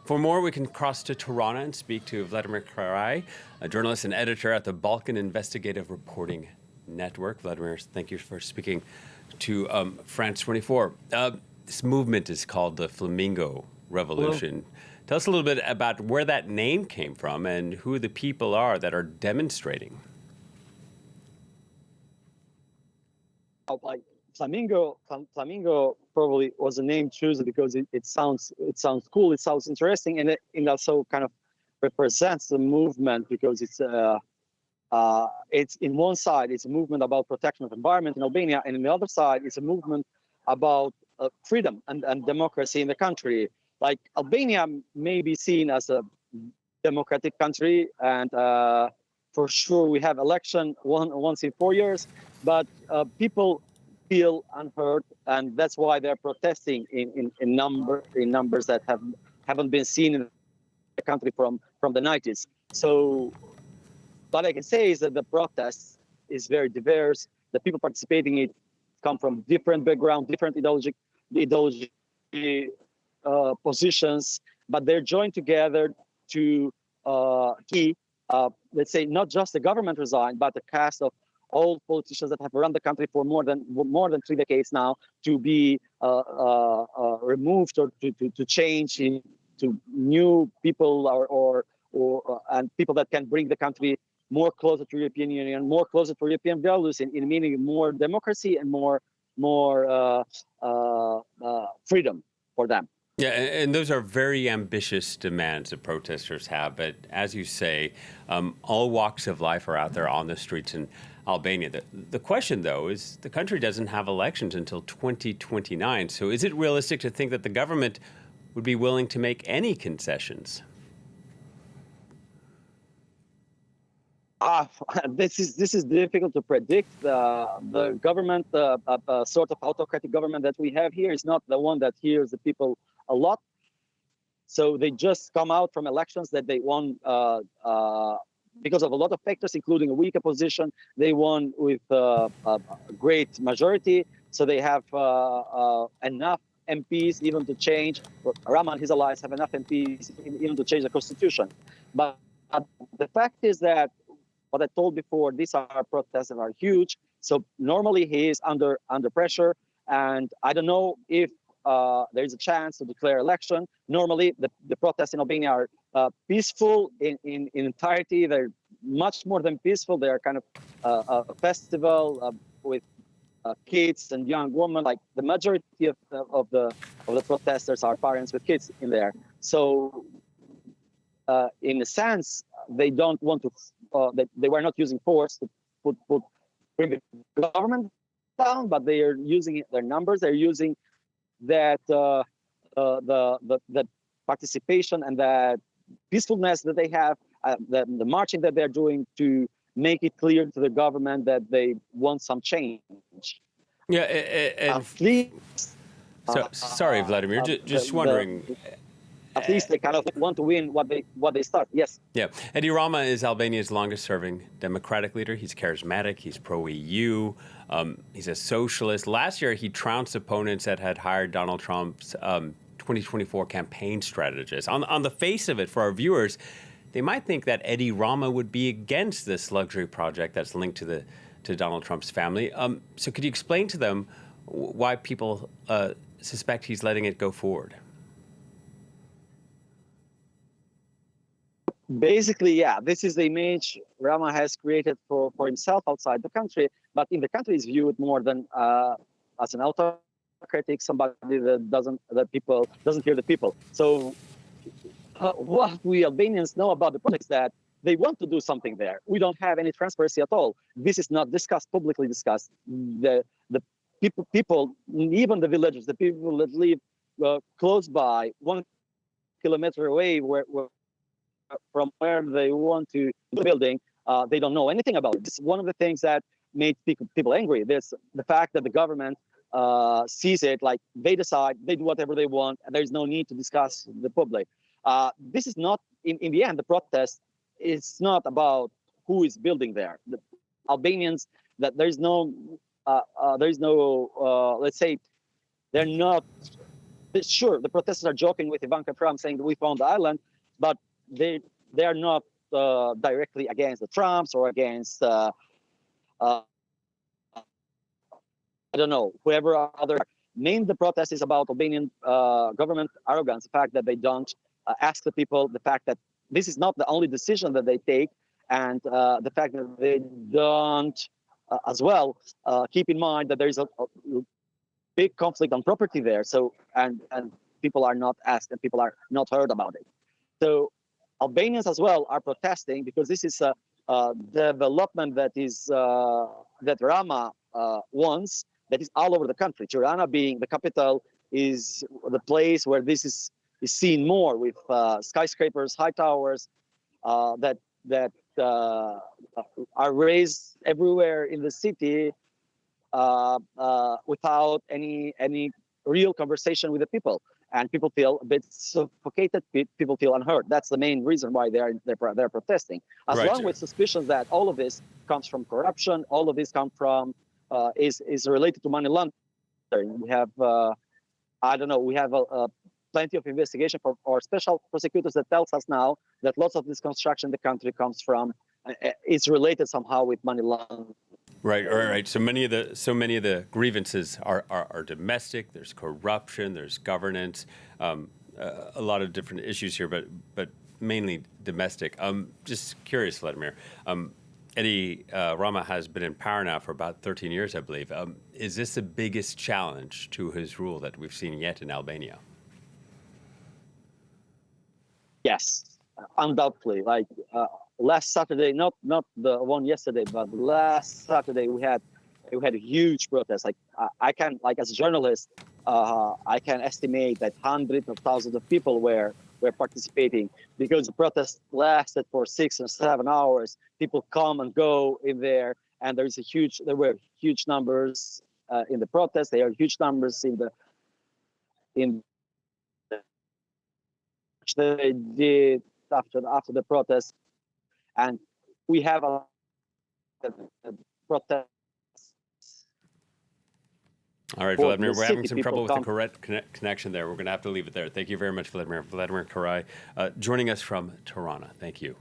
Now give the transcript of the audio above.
For more, we can cross to Tirana and speak to Vladimir Karaj, a journalist and editor at the Balkan Investigative Reporting Network. Vladimir, thank you for speaking to France 24. This movement is called the Flamingo Revolution. Hello. Tell us a little bit about where that name came from and who the people are that are demonstrating. Like Flamingo probably was a name chosen because it sounds cool, it sounds interesting, and it also kind of represents the movement because it's in one side it's a movement about protection of environment in Albania, and in the other side it's a movement about freedom and democracy in the country. Like Albania may be seen as a democratic country, and for sure we have election once in 4 years, but people feel unheard, and that's why they're protesting in numbers that haven't been seen in the country from the 90s. So what I can say is that the protest is very diverse. The people participating in it come from different backgrounds, different ideology positions, but they're joined together to let's say, not just the government resign, but the cast of all politicians that have run the country for more than 3 decades now to be removed or to change into new people or people that can bring the country more closer to European Union, more closer to European values, in meaning more democracy and more freedom for them. Yeah, and those are very ambitious demands that protesters have. But as you say, all walks of life are out there on the streets in Albania. The question, though, is the country doesn't have elections until 2029. So is it realistic to think that the government would be willing to make any concessions? This is difficult to predict. The government, sort of autocratic government that we have here, is not the one that hears the people a lot. So they just come out from elections that they won because of a lot of factors, including a weak opposition. They won with a great majority, so they have enough MPs even to change. Rama and his allies have enough MPs even to change the constitution. But the fact is that, what I told before, these are protests that are huge. So normally he is under pressure, and I don't know if there is a chance to declare election. Normally the protests in Albania are peaceful in entirety. They're much more than peaceful. They are kind of a festival with kids and young women. Like the majority of the protesters are parents with kids in there. So in a sense, they don't want to. They were not using force to bring the government down, but they are using their numbers. They're using that the participation and that peacefulness that they have, the marching that they're doing, to make it clear to the government that they want some change. Yeah, and sorry, Vladimir, just wondering. At least they kind of want to win what they start. Yes. Yeah. Edi Rama is Albania's longest-serving democratic leader. He's charismatic. He's pro-EU. He's a socialist. Last year, he trounced opponents that had hired Donald Trump's 2024 campaign strategist. On the face of it, for our viewers, they might think that Edi Rama would be against this luxury project that's linked to Donald Trump's family. So could you explain to them why people suspect he's letting it go forward? Basically, yeah, this is the image Rama has created for himself outside the country, but in the country is viewed more than as an autocratic, somebody that doesn't hear the people. So what we Albanians know about the project is that they want to do something there. We don't have any transparency at all. This is not publicly discussed. The people, even the villagers, the people that live close by, 1 kilometer away, from where they want to the building, they don't know anything about it. This is one of the things that made people angry. There's the fact that the government sees it like they decide, they do whatever they want, and there's no need to discuss the public. This is not, in the end, the protest is not about who is building there. The Albanians, that there's no, let's say, they're not Sure, the protesters are joking with Ivanka Trump, saying that we found the island, but they are not directly against the Trumps or against uh, I don't know, whoever other. Main the protest is about Albanian government arrogance, the fact that they don't ask the people, the fact that this is not the only decision that they take, and the fact that they don't, as well, keep in mind that there is a big conflict on property there. So and people are not asked and people are not heard about it. So Albanians as well are protesting because this is a development that is that Rama wants, that is all over the country. Tirana being the capital is the place where this is seen more, with skyscrapers, high towers that are raised everywhere in the city without any real conversation with the people. And people feel a bit suffocated. People feel unheard. That's the main reason why they're protesting. As Right. long with suspicions that all of this comes from corruption, all of this comes from is related to money laundering. We have I don't know. We have plenty of investigation for our special prosecutors that tells us now that lots of this construction in the country comes from it's related somehow with money laundering. Right. So many of the grievances are domestic. There's corruption. There's governance. A lot of different issues here, but mainly domestic. Just curious, Vladimir. Edi Rama has been in power now for about 13 years, I believe. Is this the biggest challenge to his rule that we've seen yet in Albania? Yes, undoubtedly. Like last Saturday, not the one yesterday, but last Saturday we had a huge protest. Like I can, like as a journalist, I can estimate that hundreds of thousands of people were participating, because the protest lasted for 6 or 7 hours. People come and go in there, and there were huge numbers in the protest. There are huge numbers in they did after the protest, and we have a protest. All right, Vladimir, we're having some trouble with the correct connection there. We're going to have to leave it there. Thank you very much, Vladimir. Vladimir Karaj, joining us from Tirana. Thank you.